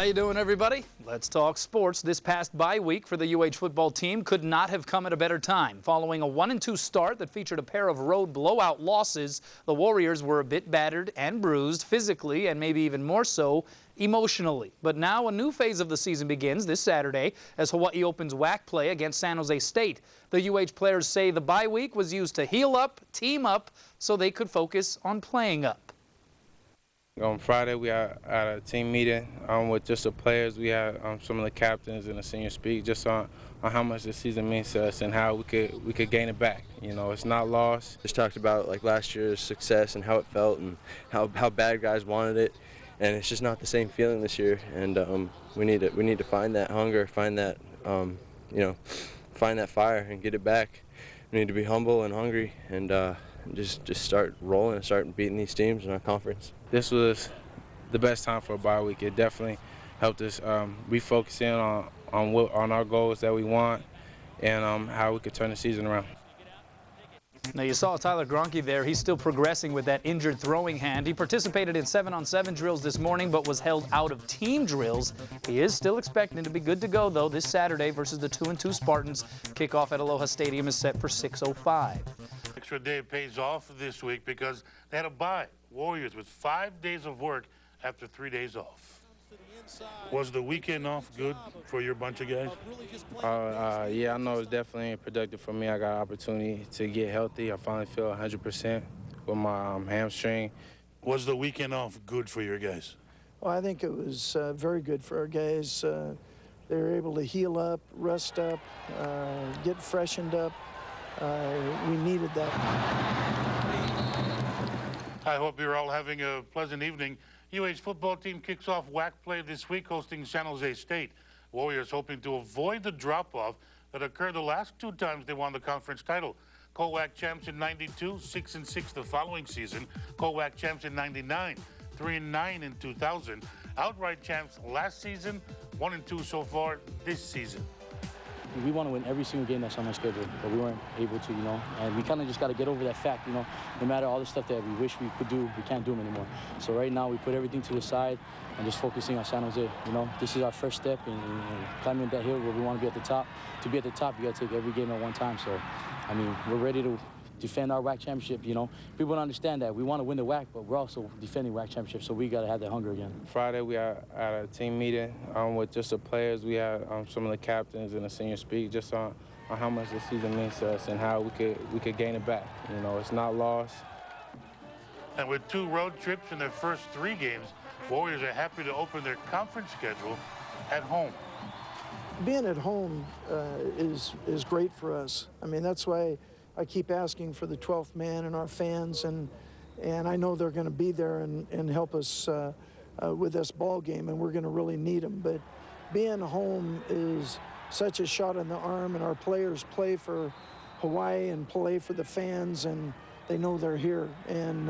How you doing, everybody? Let's talk sports. This past bye week for the UH football team could not have come at a better time. Following a 1-2 start that featured a pair of road blowout losses, the Warriors were a bit battered and bruised physically and maybe even more so emotionally. But now a new phase of the season begins this Saturday as Hawaii opens WAC play against San Jose State. The UH players say the bye week was used to heal up, team up, so they could focus on playing up. On Friday, we had a team meeting with just the players. We had some of the captains and the seniors speak just on how much the season means to us and how we could gain it back. You know, it's not lost. Just talked about like last year's success and how it felt and how bad guys wanted it, and it's just not the same feeling this year. And we need to find that hunger, find that find that fire and get it back. We need to be humble and hungry and just start rolling and start beating these teams in our conference. This was the best time for a bye week. It definitely helped us refocus in on our goals that we want and how we could turn the season around. Now, you saw Tyler Gronke there. He's still progressing with that injured throwing hand. He participated in 7-on-7 drills this morning but was held out of team drills. He is still expecting to be good to go, though, this Saturday versus the 2-2 Spartans. Kickoff at Aloha Stadium is set for 6:05. Extra day pays off this week because they had a bye. Warriors with 5 days of work after 3 days off. Was the weekend off good for your bunch of guys? Yeah, I know it was definitely productive for me. I got an opportunity to get healthy. I finally feel 100% with my hamstring. Was the weekend off good for your guys? Well, I think it was very good for our guys. They were able to heal up, rest up, get freshened up. We needed that. I hope you're all having a pleasant evening. UH football team kicks off WAC play this week hosting San Jose State. Warriors hoping to avoid the drop-off that occurred the last 2 times they won the conference title. Co-WAC champs in '92, 6-6 the following season. Co-WAC champs in '99, 3-9 in 2000. Outright champs last season, 1-2 so far this season. We want to win every single game that's on our schedule, but we weren't able to, and we kind of just got to get over that fact, no matter all the stuff that we wish we could do, we can't do them anymore. So right now we put everything to the side and just focusing on San Jose. This is our first step in climbing that hill where we want to be at the top. To be at the top, you got to take every game at one time. So, I mean, we're ready to defend our WAC championship. People don't understand that. We want to win the WAC, but we're also defending WAC championship, so we got to have that hunger again. Friday, we had a team meeting with just the players. We had some of the captains and the seniors speak just on how much the season means to us and how we could gain it back. It's not lost. And with 2 road trips in their first 3 games, Warriors are happy to open their conference schedule at home. Being at home is great for us. I mean, that's why I keep asking for the 12th man and our fans, and I know they're going to be there and help us with this ball game, and we're going to really need them. But being home is such a shot in the arm, and our players play for Hawaii and play for the fans, and they know they're here, and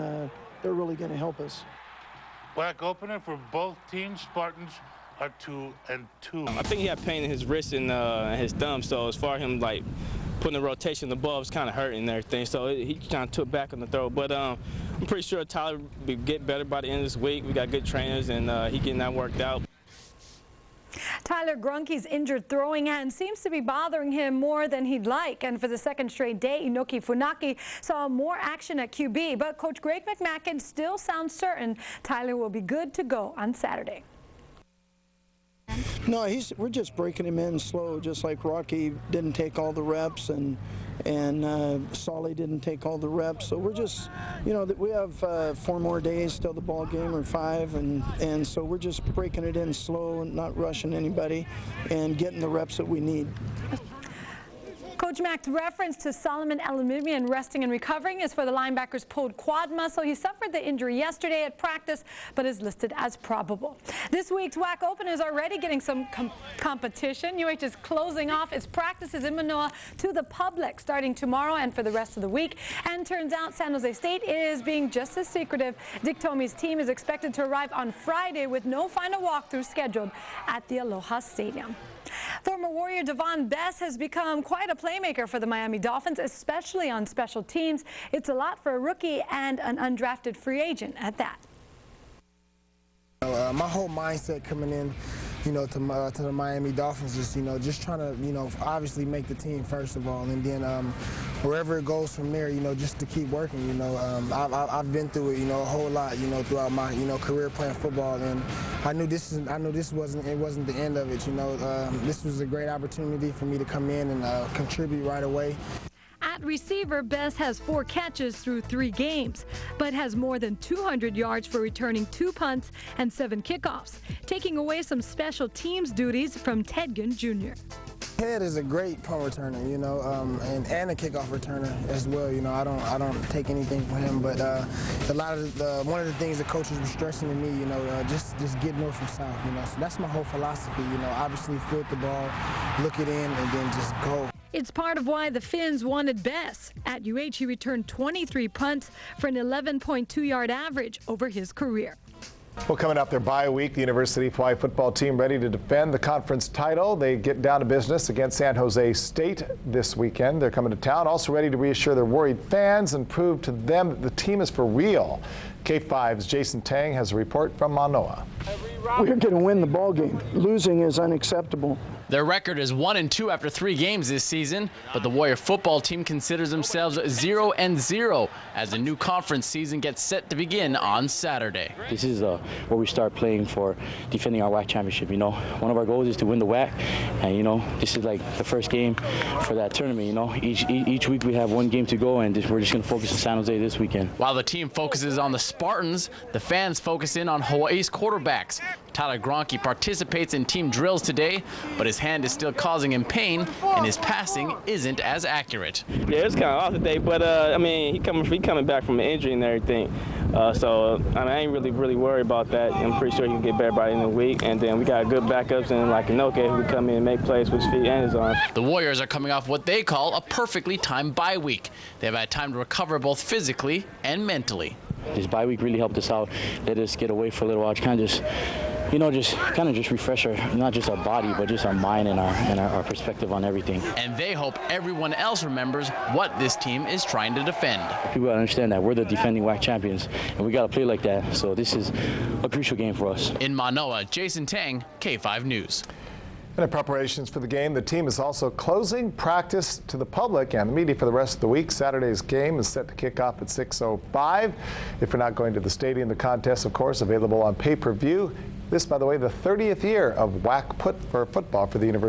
they're really going to help us. WAC opener for both teams. Spartans are 2-2. I think he had pain in his wrist and his thumb, so as far as him putting the rotation, the ball was kind of hurting and everything, so he kind of took back on the throw. But I'm pretty sure Tyler will get better by the end of this week. We got good trainers, and he getting that worked out. Tyler Gronke's injured throwing hand seems to be bothering him more than he'd like. And for the second straight day, Inoki Funaki saw more action at QB. But Coach Greg McMacken still sounds certain Tyler will be good to go on Saturday. No, we're just breaking him in slow, just like Rocky didn't take all the reps and Solly didn't take all the reps. So we're just, we have 4 more days till the ball game, or 5, and so we're just breaking it in slow and not rushing anybody and getting the reps that we need. Coach Mack's reference to Solomon Elimimian resting and recovering is for the linebacker's pulled quad muscle. He suffered the injury yesterday at practice, but is listed as probable. This week's WAC opener is already getting some competition. UH is closing off its practices in Manoa to the public starting tomorrow and for the rest of the week. And turns out San Jose State is being just as secretive. Dick Tomey's team is expected to arrive on Friday with no final walkthrough scheduled at the Aloha Stadium. Former Warrior Davone Bess has become quite a playmaker for the Miami Dolphins, especially on special teams. It's a lot for a rookie and an undrafted free agent at that. My whole mindset coming in, to the Miami Dolphins is, just trying to, obviously make the team first of all, and then wherever it goes from there, just to keep working. I've been through it, a whole lot, throughout my, career playing football, and I knew this wasn't the end of it. This was a great opportunity for me to come in and contribute right away. At receiver, Bess has 4 catches through 3 games, but has more than 200 yards for returning 2 punts and 7 kickoffs, taking away some special teams duties from Tedgen Jr. Ted is a great punt returner, and a kickoff returner as well. I don't take anything from him, but one of the things the coaches were stressing to me, just get north from south, So that's my whole philosophy, obviously field the ball, look it in, and then just go. It's part of why the Finns wanted Bess. At UH, he returned 23 punts for an 11.2-yard average over his career. Well, coming up their bye week, the University of Hawaii football team ready to defend the conference title. They get down to business against San Jose State this weekend. They're coming to town, also ready to reassure their worried fans and prove to them that the team is for real. K5's Jason Tang has a report from Manoa. We're going to win the ball game. Losing is unacceptable. Their record is 1-2 after 3 games this season, but the Warrior football team considers themselves 0-0 as the new conference season gets set to begin on Saturday. This is where we start playing for defending our WAC championship. One of our goals is to win the WAC, and this is like the first game for that tournament. Each week we have 1 game to go, and we're just going to focus on San Jose this weekend. While the team focuses on the Spartans, the fans focus in on Hawaii's quarterbacks. Tyler Gronke participates in team drills today, but his hand is still causing him pain, and his passing isn't as accurate. Yeah, it's kind of off today, but he coming back from an injury and everything. So I ain't really worried about that. I'm pretty sure he can get better by the end of the week. And then we got good backups and like Inoke who can come in and make plays with his feet and his arms. The Warriors are coming off what they call a perfectly timed bye week. They've had time to recover both physically and mentally. This bye week really helped us out. Let us get away for a little while. Kind of just refresh not just our body, but just our mind and our perspective on everything. And they hope everyone else remembers what this team is trying to defend. People gotta understand that we're the defending WAC champions, and we gotta play like that. So this is a crucial game for us. In Manoa, Jason Tang, K5 News. And in preparations for the game, the team is also closing practice to the public and the media for the rest of the week. Saturday's game is set to kick off at 6:05. If you're not going to the stadium, the contest, of course, available on pay-per-view. This, by the way, the 30th year of WAC football for the University.